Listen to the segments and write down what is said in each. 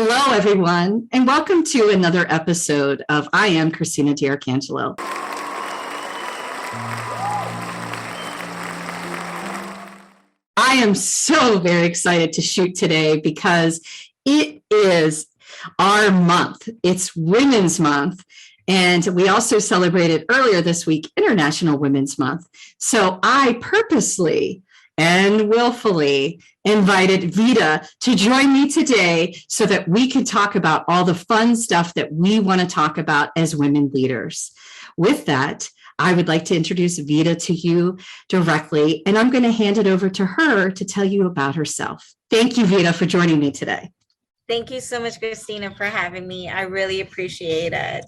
Hello, everyone, and welcome to another episode of I Am Christina DiArcangelo. I am so very excited to shoot today because it is our month. It's Women's Month, and we also celebrated earlier this week International Women's Month. So I purposely and willfully invited Vida to join me today so that we can talk about all the fun stuff that we want to talk about as women leaders. With that, I would like to introduce Vida to you directly, and I'm going to hand it over to her to tell you about herself. Thank you, Vida, for joining me today. Thank you so much, Christina, for having me. I really appreciate it.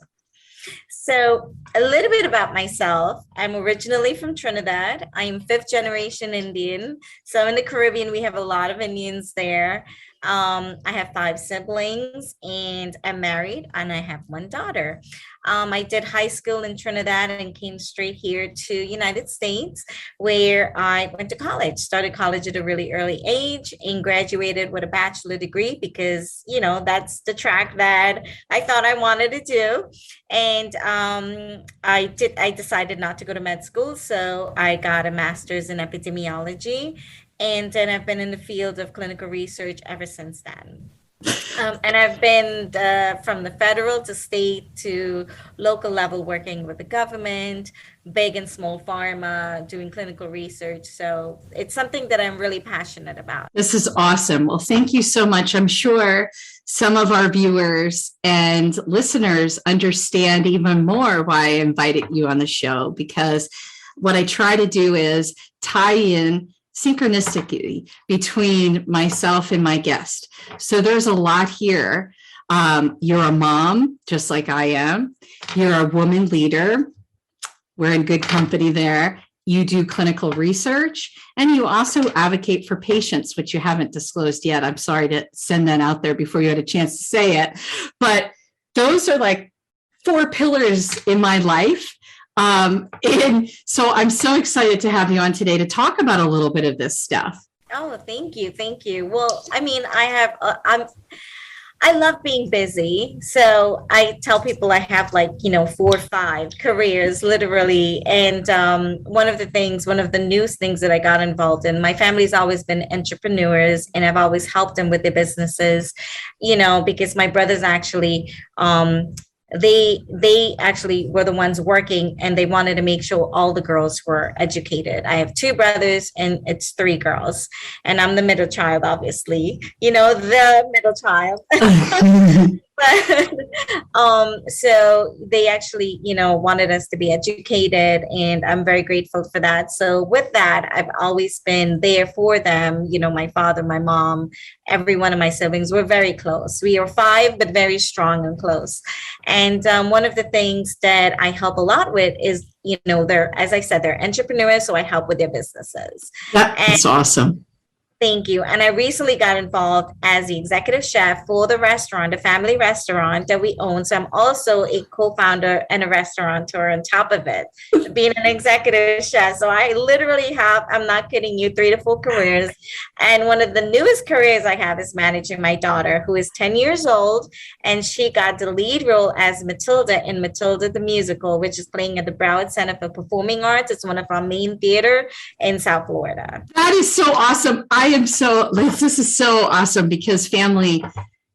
So a little bit about myself. I'm originally from Trinidad. I am fifth generation Indian. So in the Caribbean, we have a lot of Indians there. I have 5 siblings and I'm married and I have 1 daughter. I did high school in Trinidad and came straight here to United States where I went to college, started college at a really early age and graduated with a bachelor degree because, that's the track that I thought I wanted to do. And I decided not to go to med school. So I got a master's in epidemiology. And then I've been in the field of clinical research ever since then. And I've been from the federal to state to local level working with the government, big and small pharma, doing clinical research. So it's something that I'm really passionate about. This is awesome. Well, thank you so much. I'm sure some of our viewers and listeners understand even more why I invited you on the show, because what I try to do is tie in synchronicity between myself and my guest. So there's a lot here. You're a mom, just like I am. You're a woman leader. We're in good company there. You do clinical research, and you also advocate for patients, which you haven't disclosed yet. I'm sorry to send that out there before you had a chance to say it. But those are like 4 pillars in my life. And so I'm so excited to have you on today to talk about a little bit of this stuff. Oh, thank you. Thank you. Well, I mean, I love being busy. So I tell people I have 4 or 5 careers, literally. And one of the newest things that I got involved in, my family's always been entrepreneurs and I've always helped them with their businesses, because my brothers actually, they actually were the ones working and they wanted to make sure all the girls were educated. I have 2 brothers and it's 3 girls and I'm the middle child, obviously, the middle child. So they actually, wanted us to be educated and I'm very grateful for that. So with that, I've always been there for them. My father, my mom, every one of my siblings were very close. We are 5, but very strong and close. And one of the things that I help a lot with is, as I said, they're entrepreneurs. So I help with their businesses. That's awesome. Thank you. And I recently got involved as the executive chef for the restaurant, a family restaurant that we own. So I'm also a co-founder and a restaurateur on top of it, being an executive chef. So I literally have, I'm not kidding you, 3 to 4 careers. And one of the newest careers I have is managing my daughter, who is 10 years old. And she got the lead role as Matilda in Matilda the Musical, which is playing at the Broward Center for Performing Arts. It's one of our main theater in South Florida. That is so awesome. This is so awesome because family,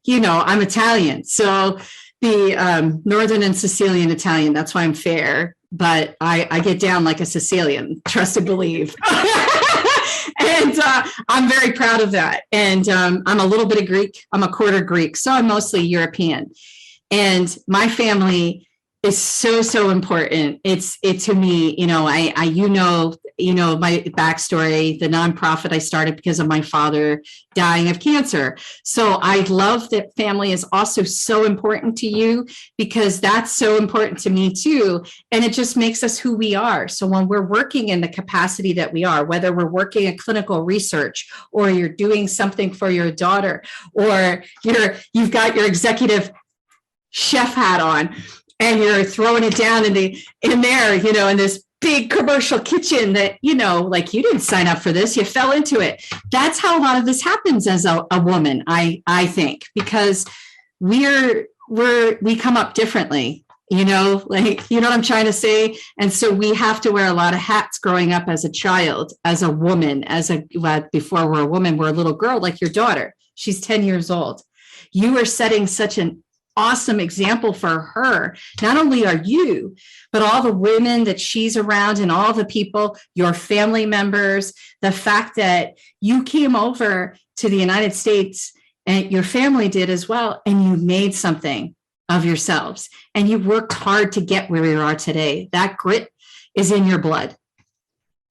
I'm Italian. So the Northern and Sicilian Italian, that's why I'm fair. But I get down like a Sicilian, trust and believe. And I'm very proud of that. And I'm a little bit of Greek. I'm a quarter Greek. So I'm mostly European. And my family is so important. It's to me, my backstory, the nonprofit I started because of my father dying of cancer. So I love that family is also so important to you because that's so important to me too. And it just makes us who we are. So when we're working in the capacity that we are, whether we're working in clinical research or you're doing something for your daughter, or you've got your executive chef hat on, and you're throwing it down in there, in this big commercial kitchen that, you didn't sign up for this, you fell into it. That's how a lot of this happens as a woman, I think, because we come up differently, like, you know what I'm trying to say? And so we have to wear a lot of hats growing up as a child, as a woman, before we're a woman, we're a little girl, like your daughter. She's 10 years old. You are setting such an awesome example for her. Not only are you, but all the women that she's around and all the people, your family members, the fact that you came over to the United States and your family did as well, and you made something of yourselves and you worked hard to get where you are today. That grit is in your blood.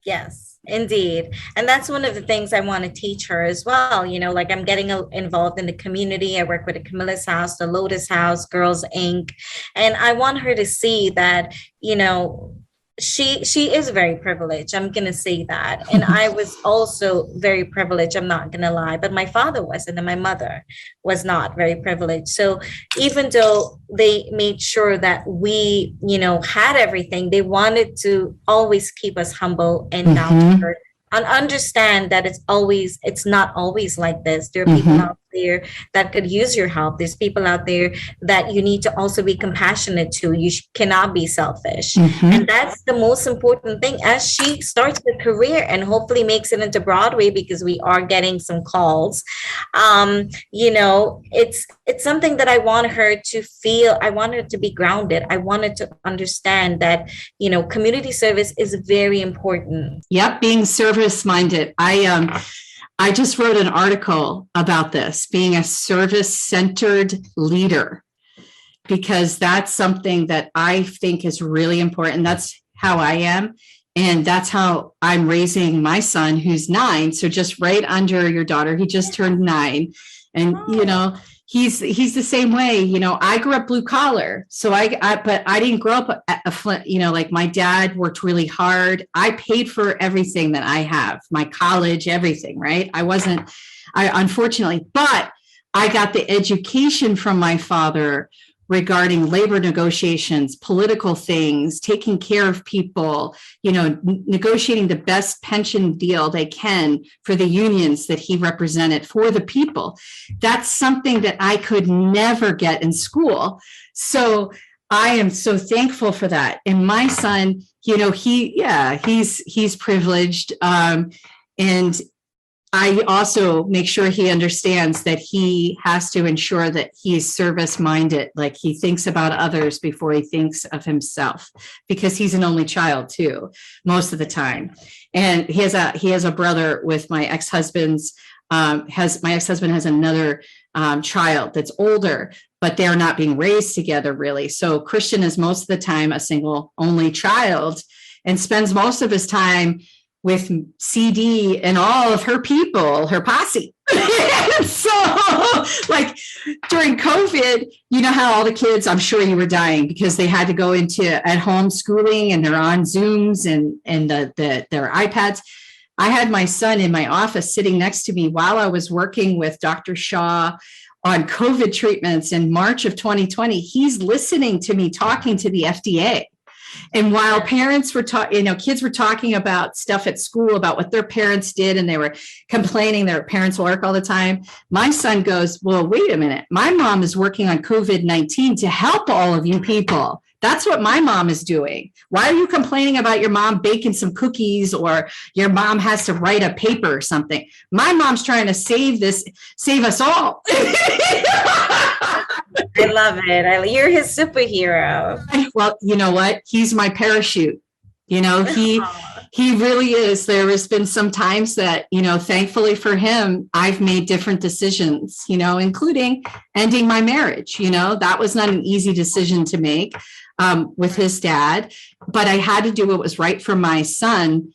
Yes, indeed. And that's one of the things I want to teach her as well. Like I'm getting involved in the community. I work with the Camilla's House, the Lotus House, Girls Inc. And I want her to see that, she is very privileged. I'm going to say that. And I was also very privileged. I'm not going to lie, but my father wasn't, and my mother was not very privileged. So even though they made sure that we, had everything, they wanted to always keep us humble and down to earth. And understand that it's not always like this. There are people out there that could use your help. There's people out there that you need to also be compassionate to. You cannot be selfish. And that's the most important thing as she starts her career and hopefully makes it into Broadway, because we are getting some calls. It's something that I want her to feel. I want her to be grounded. I want her to understand that, community service is very important. Yep. Being service-minded. I just wrote an article about this, being a service-centered leader, because that's something that I think is really important. That's how I am. And that's how I'm raising my son, who's 9. So just right under your daughter, he just turned 9. And, he's the same way. I grew up blue collar. So but I didn't grow up a Flint, like my dad worked really hard. I paid for everything that I have, my college, everything, right? Unfortunately, but I got the education from my father regarding labor negotiations, political things, taking care of people, negotiating the best pension deal they can for the unions that he represented for the people. That's something that I could never get in school. So I am so thankful for that. And my son, he's privileged. And I also make sure he understands that he has to ensure that he's service-minded, like he thinks about others before he thinks of himself, because he's an only child too, most of the time. And he has a brother with my ex-husband's, my ex-husband has another child that's older, but they're not being raised together really. So Christian is most of the time a single only child and spends most of his time with CD and all of her people, her posse. So like during COVID, you know how all the kids, I'm sure you were dying because they had to go into at home schooling and they're on Zooms and their iPads. I had my son in my office sitting next to me while I was working with Dr. Shaw on COVID treatments in March of 2020. He's listening to me talking to the FDA. And while parents were kids were talking about stuff at school about what their parents did, and they were complaining their parents work all the time, my son goes, well, wait a minute. My mom is working on COVID-19 to help all of you people. That's what my mom is doing. Why are you complaining about your mom baking some cookies or your mom has to write a paper or something? My mom's trying to save us all. I love it. You're his superhero. Well, you know what? He's my parachute. He really is. There has been some times that, thankfully for him, I've made different decisions, including ending my marriage. That was not an easy decision to make with his dad, but I had to do what was right for my son,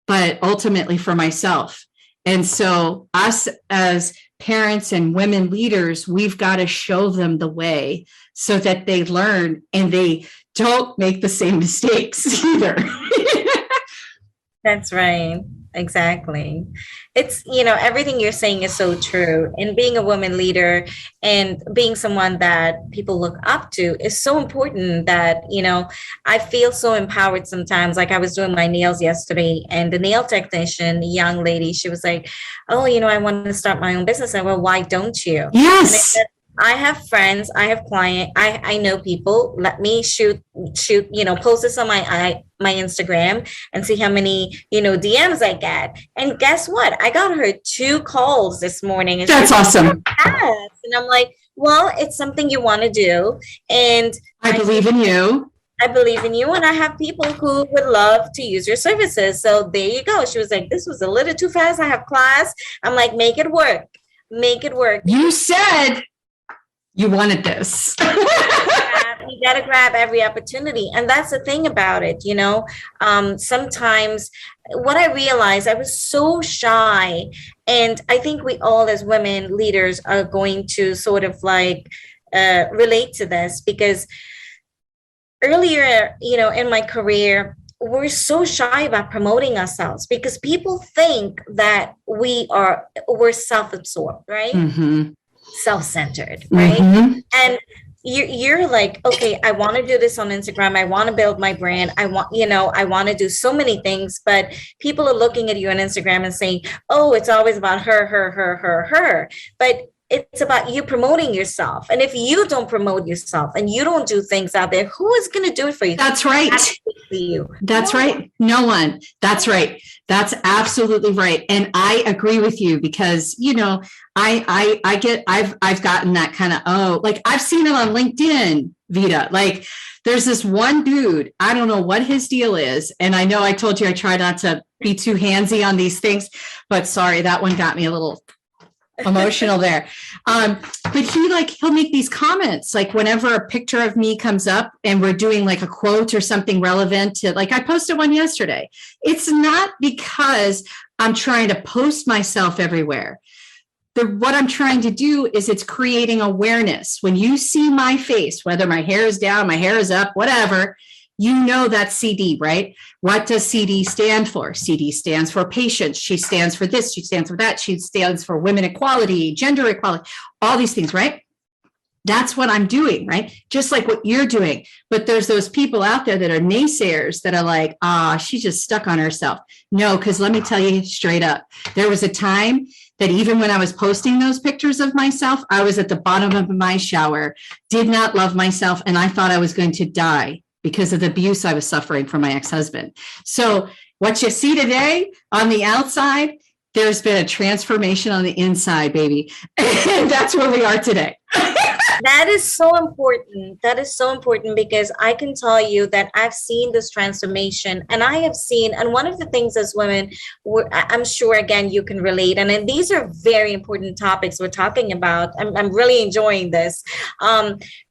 but ultimately for myself. And so us as parents and women leaders, we've got to show them the way so that they learn and they don't make the same mistakes either. That's right. Exactly. It's, everything you're saying is so true. And being a woman leader and being someone that people look up to is so important that, I feel so empowered sometimes. Like I was doing my nails yesterday and the nail technician, the young lady, she was like, oh, I want to start my own business. And well, why don't you? Yes. I have friends, I have clients, I know people. Let me shoot, post this on my Instagram and see how many, DMs I get. And guess what? I got her 2 calls this morning. And that's awesome. Yes. And I'm like, well, it's something you want to do. And I believe in you. I believe in you, and I have people who would love to use your services. So there you go. She was like, this was a little too fast. I have class. I'm like, make it work. Make it work. You said you wanted this. You got to grab every opportunity. And that's the thing about it. Sometimes what I realized, I was so shy. And I think we all as women leaders are going to sort of like relate to this, because earlier, in my career, we're so shy about promoting ourselves because people think that we're self-absorbed, right? Mm-hmm. Self-centered, right? Mm-hmm. And you're like, okay, I want to do this on Instagram. I want to build my brand. I want to do so many things, but people are looking at you on Instagram and saying, oh, it's always about her. But it's about you promoting yourself. And if you don't promote yourself and you don't do things out there, who is going to do it for you? That's right. That's right. No one. That's right. That's absolutely right. And I agree with you because, I've gotten that kind of, like I've seen it on LinkedIn, Vida. Like there's this one dude, I don't know what his deal is. And I know I told you I try not to be too handsy on these things, but sorry, that one got me a little emotional there. But he'll make these comments, like whenever a picture of me comes up and we're doing like a quote or something relevant to, like I posted one yesterday. It's not because I'm trying to post myself everywhere. What I'm trying to do is it's creating awareness. When you see my face, whether my hair is down, my hair is up, whatever, that's CD, right? What does CD stand for? CD stands for patience. She stands for this. She stands for that. She stands for women equality, gender equality, all these things, right? That's what I'm doing, right? Just like what you're doing. But there's those people out there that are naysayers that are like, she's just stuck on herself. No, because let me tell you straight up, there was a time that even when I was posting those pictures of myself, I was at the bottom of my shower, did not love myself, and I thought I was going to die because of the abuse I was suffering from my ex-husband. So what you see today on the outside, there's been a transformation on the inside, baby. And that's where we are today. That is so important. That is so important because I can tell you that I've seen this transformation, and I have seen, and one of the things as women, I'm sure, again, you can relate. And these are very important topics we're talking about. I'm really enjoying this.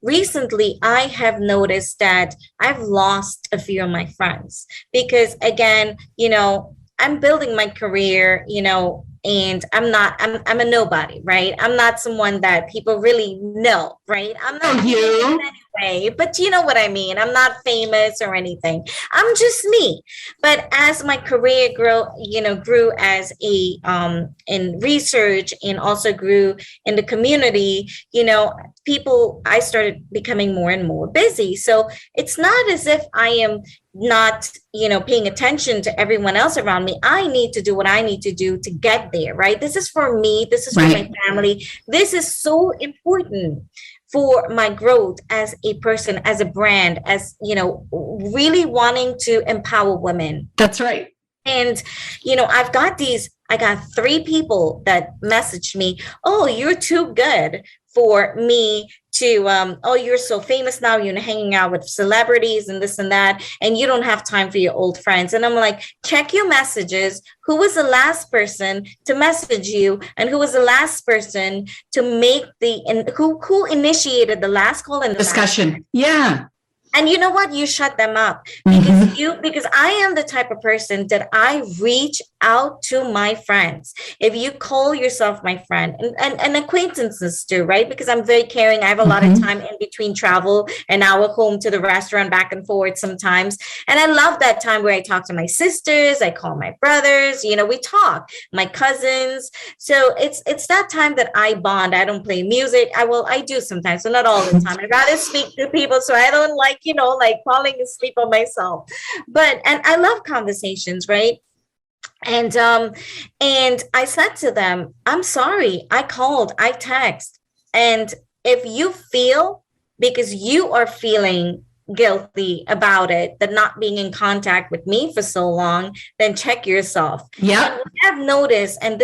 Recently, I have noticed that I've lost a few of my friends because, again, I'm building my career, and I'm a nobody, right? I'm not someone that people really know, right? I'm not you anyway, but you know what I mean? I'm not famous or anything. I'm just me. But as my career grew as in research and also grew in the community, I started becoming more and more busy. So it's not as if I am not, paying attention to everyone else around me. I need to do what I need to do to get there, right? This is for me. This is for my family. This is so important for my growth as a person, as a brand, as, really wanting to empower women. That's right. And, I got 3 people that messaged me, oh, you're too good for me to, you're so famous now, you're hanging out with celebrities and this and that, and you don't have time for your old friends. And I'm like, check your messages. Who was the last person to message you? And who was the last person to make who initiated the last call and the discussion? Yeah. And you know what? You shut them up because I am the type of person that I reach out to my friends. If you call yourself my friend and acquaintances too, right? Because I'm very caring. I have a lot of time in between travel and our home to the restaurant back and forth sometimes. And I love that time where I talk to my sisters. I call my brothers, we talk, my cousins. So it's that time that I bond. I don't play music. I do sometimes, so not all the time. I'd rather speak to people. So I don't like falling asleep on myself. And I love conversations, right? And I said to them, I'm sorry, I called, I text, and if you feel, because you are feeling guilty about it, that not being in contact with me for so long, then check yourself. Yeah. And what I've noticed, and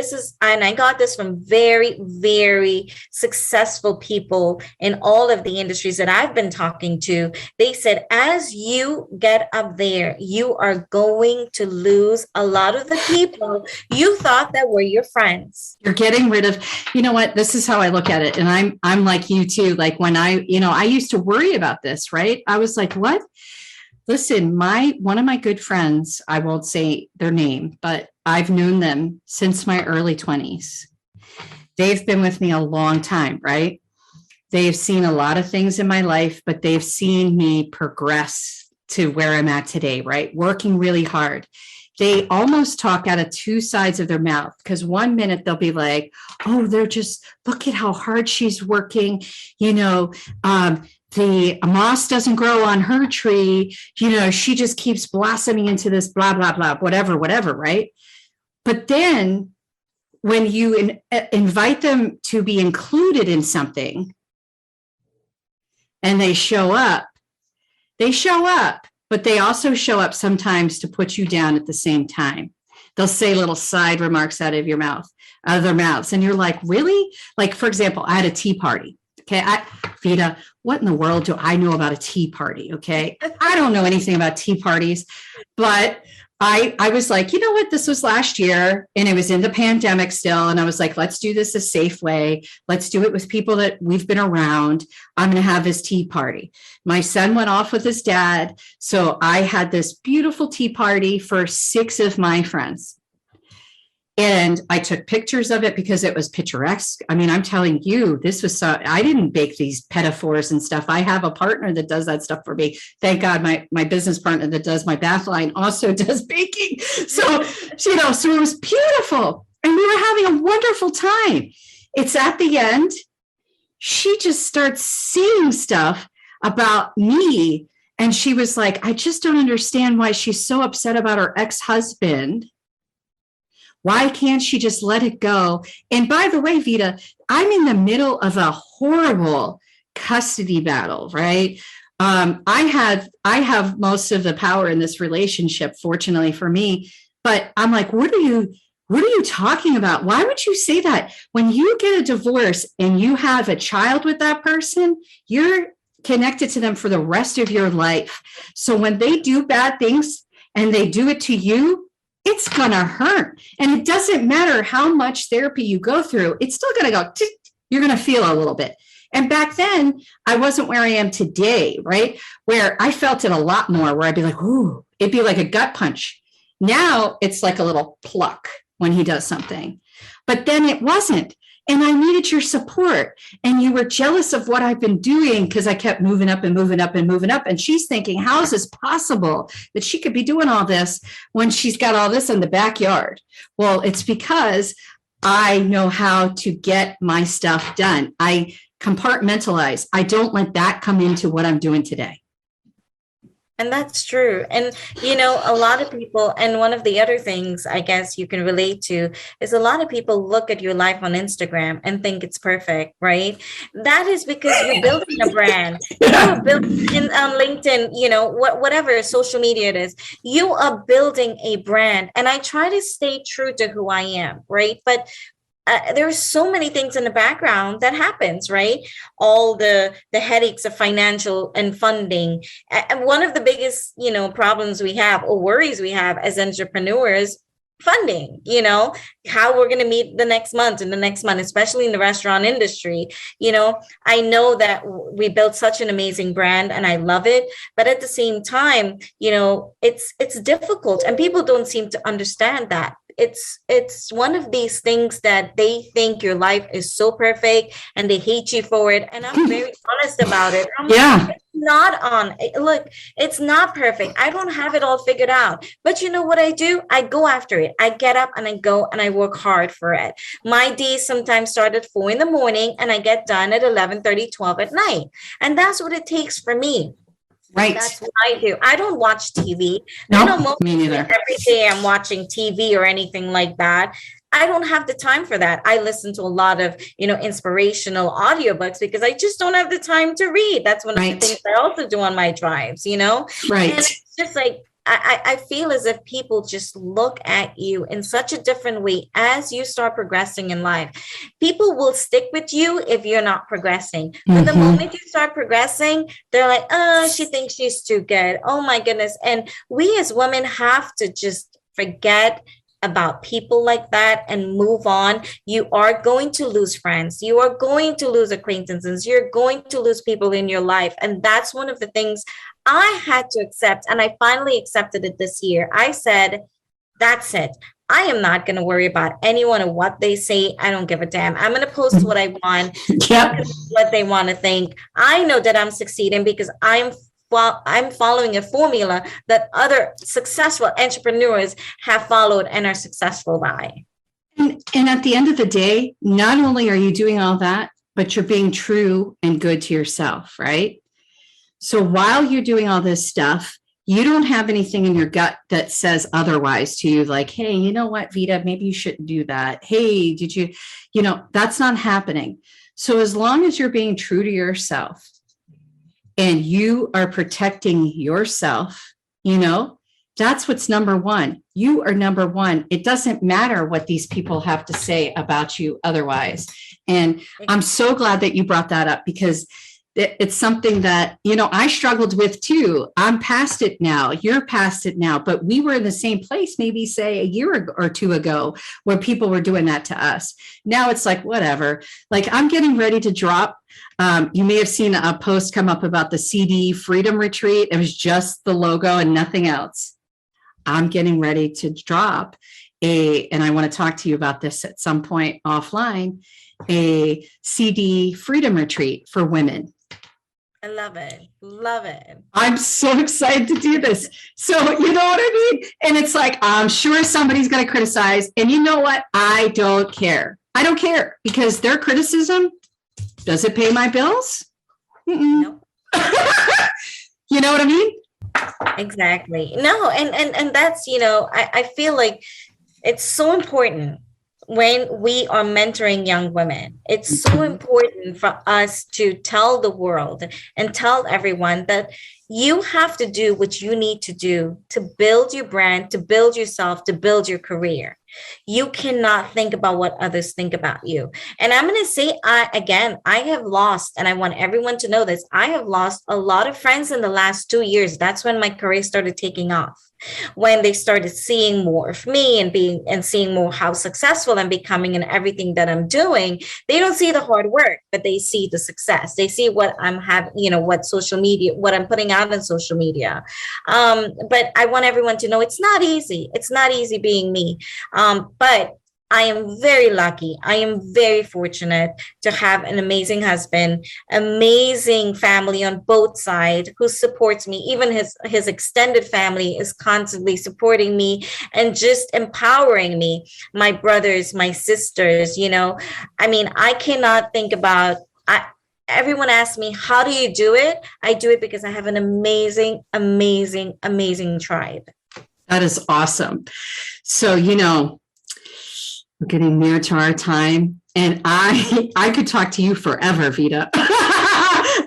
I got this from very, very successful people in all of the industries that I've been talking to. They said, as you get up there, you are going to lose a lot of the people you thought that were your friends. You're getting rid of, you know what, this is how I look at it. And I'm like you too. Like when I used to worry about this, right? I was like, what? Listen, one of my good friends, I won't say their name, but I've known them since my early 20s. They've been with me a long time, right? They've seen a lot of things in my life, but they've seen me progress to where I'm at today, right? Working really hard. They almost talk out of two sides of their mouth, because one minute they'll be like, oh, they're just, look at how hard she's working. The moss doesn't grow on her tree. She just keeps blossoming into this blah, blah, blah, whatever, right? But then when you invite them to be included in something and they show up, but they also show up sometimes to put you down at the same time. They'll say little side remarks out of their mouths. And you're like, really? Like, for example, I had a tea party. Okay. Vida, what in the world do I know about a tea party? Okay. I don't know anything about tea parties, but I was like, you know what? This was last year and it was in the pandemic still. And I was like, let's do this a safe way. Let's do it with people that we've been around. I'm going to have this tea party. My son went off with his dad. So I had this beautiful tea party for 6 of my friends. And I took pictures of it because it was picturesque. I mean, I'm telling you, I didn't bake these pedophores and stuff. I have a partner that does that stuff for me. Thank God my business partner that does my bath line also does baking. So it was beautiful. And we were having a wonderful time. It's at the end, she just starts seeing stuff about me. And she was like, I just don't understand why she's so upset about her ex-husband. Why can't she just let it go? And by the way, Vida, I'm in the middle of a horrible custody battle, right? I have most of the power in this relationship, fortunately for me. But I'm like, what are you talking about? Why would you say that? When you get a divorce and you have a child with that person, you're connected to them for the rest of your life. So when they do bad things and they do it to you, it's going to hurt. And it doesn't matter how much therapy you go through. It's still going to go, you're going to feel a little bit. And back then, I wasn't where I am today, right? Where I felt it a lot more, where I'd be like, ooh, it'd be like a gut punch. Now it's like a little pluck when he does something. But then it wasn't. And I needed your support. And you were jealous of what I've been doing because I kept moving up and moving up and moving up. And she's thinking, how is this possible that she could be doing all this when she's got all this in the backyard? Well, it's because I know how to get my stuff done. I compartmentalize. I don't let that come into what I'm doing today. And that's true. And, a lot of people, and one of the other things I guess you can relate to is a lot of people look at your life on Instagram and think it's perfect, right? That is because you're building a brand. You're building on LinkedIn, whatever social media it is, you are building a brand. And I try to stay true to who I am, right? But there's so many things in the background that happens, right? All the headaches of financial and funding. And one of the biggest, problems we have or worries we have as entrepreneurs, funding, how we're going to meet the next month and the next month, especially in the restaurant industry. I know that we built such an amazing brand and I love it. But at the same time, it's difficult and people don't seem to understand that. It's one of these things that they think your life is so perfect and they hate you for it. And I'm very honest about it. It's not perfect. I don't have it all figured out. But you know what I do? I go after it. I get up and I go and I work hard for it. My days sometimes start at 4 a.m. and I get done at 11:30, 12 at night. And that's what it takes for me. Right. That's what I do. I don't watch TV. No, me neither. Every day I'm watching TV or anything like that. I don't have the time for that. I listen to a lot of, inspirational audiobooks because I just don't have the time to read. That's one of the things I also do on my drives, Right. And it's just like, I feel as if people just look at you in such a different way as you start progressing in life. People will stick with you if you're not progressing. But the moment you start progressing, they're like, oh, she thinks she's too good. Oh my goodness. And we as women have to just forget about people like that and move on. You are going to lose friends. You are going to lose acquaintances. You're going to lose people in your life. And that's one of the things I had to accept. And I finally accepted it this year. I said, that's it. I am not going to worry about anyone and what they say. I don't give a damn. I'm going to post what I want, what they want to think. I know that I'm succeeding because I'm following a formula that other successful entrepreneurs have followed and are successful by. And at the end of the day, not only are you doing all that, but you're being true and good to yourself, right? So while you're doing all this stuff, you don't have anything in your gut that says otherwise to you, like, hey, you know what, Vida, maybe you shouldn't do that. Hey, did you, that's not happening. So as long as you're being true to yourself, and you are protecting yourself, that's what's number one. You are number one. It doesn't matter what these people have to say about you otherwise. And I'm so glad that you brought that up because it's something that, I struggled with too. I'm past it now. You're past it now. But we were in the same place, maybe say a year or two ago, where people were doing that to us. Now it's like, whatever. Like I'm getting ready to drop. You may have seen a post come up about the CD Freedom Retreat. It was just the logo and nothing else. I'm getting ready to drop and I want to talk to you about this at some point offline, a CD Freedom Retreat for women. I love it. Love it. I'm so excited to do this. So, you know what I mean? And it's like, I'm sure somebody's going to criticize. And you know what? I don't care. I don't care because their criticism, does it pay my bills? No. You know what I mean? Exactly. No. And that's, I feel like it's so important when we are mentoring young women. It's so important for us to tell the world and tell everyone that you have to do what you need to do to build your brand, to build yourself, to build your career. You cannot think about what others think about you. And I'm going to say, I have lost, and I want everyone to know this, I have lost a lot of friends in the last 2 years. That's when my career started taking off. When they started seeing more of me and seeing more how successful I'm becoming and everything that I'm doing, they don't see the hard work, but they see the success. They see what I'm having, what social media, what I'm putting out on social media. But I want everyone to know it's not easy. It's not easy being me. But I am very lucky. I am very fortunate to have an amazing husband, amazing family on both sides who supports me. Even his extended family is constantly supporting me and just empowering me. My brothers, my sisters, I cannot think about, everyone asks me, how do you do it? I do it because I have an amazing, amazing, amazing tribe. That is awesome. So, we're getting near to our time, and I could talk to you forever, Vida.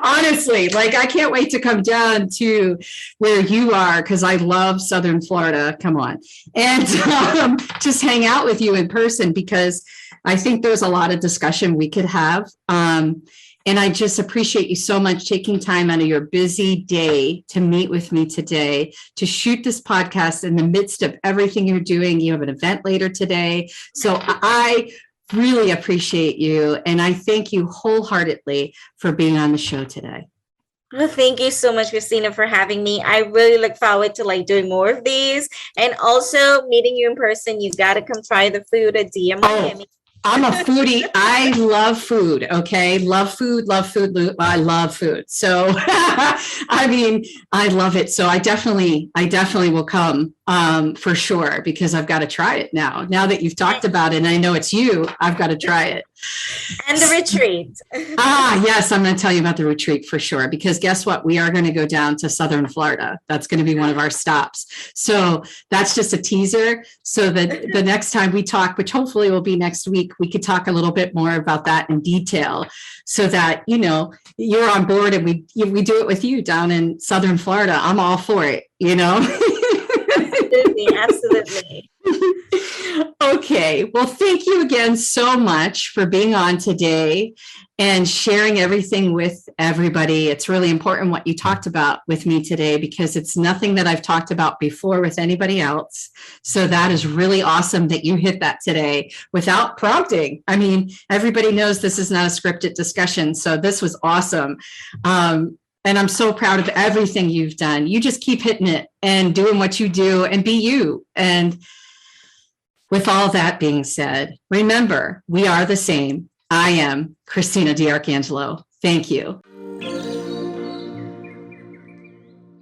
Honestly, I can't wait to come down to where you are because I love Southern Florida. Come on, and just hang out with you in person because I think there's a lot of discussion we could have. And I just appreciate you so much taking time out of your busy day to meet with me today, to shoot this podcast in the midst of everything you're doing. You have an event later today. So I really appreciate you. And I thank you wholeheartedly for being on the show today. Well, thank you so much, Christina, for having me. I really look forward to doing more of these and also meeting you in person. You got to come try the food at DM Miami. I'm a foodie. I love food. Okay. Love food. I love food. So, I love it. So I definitely will come for sure, because I've got to try it now. Now that you've talked about it and I know it's you, I've got to try it. And the retreat. Yes, I'm going to tell you about the retreat for sure, because guess what? We are going to go down to Southern Florida. That's going to be one of our stops. So that's just a teaser. So that the next time we talk, which hopefully will be next week, we could talk a little bit more about that in detail so that, you know, you're on board and we do it with you down in Southern Florida. I'm all for it, you know? Absolutely. Okay. Well, thank you again so much for being on today and sharing everything with everybody. It's really important what you talked about with me today, because it's nothing that I've talked about before with anybody else. So that is really awesome that you hit that today without prompting. I mean, everybody knows this is not a scripted discussion. So this was awesome. And I'm so proud of everything you've done. You just keep hitting it and doing what you do and be you. And with all that being said, remember, we are the same. I am Christina DiArcangelo. Thank you.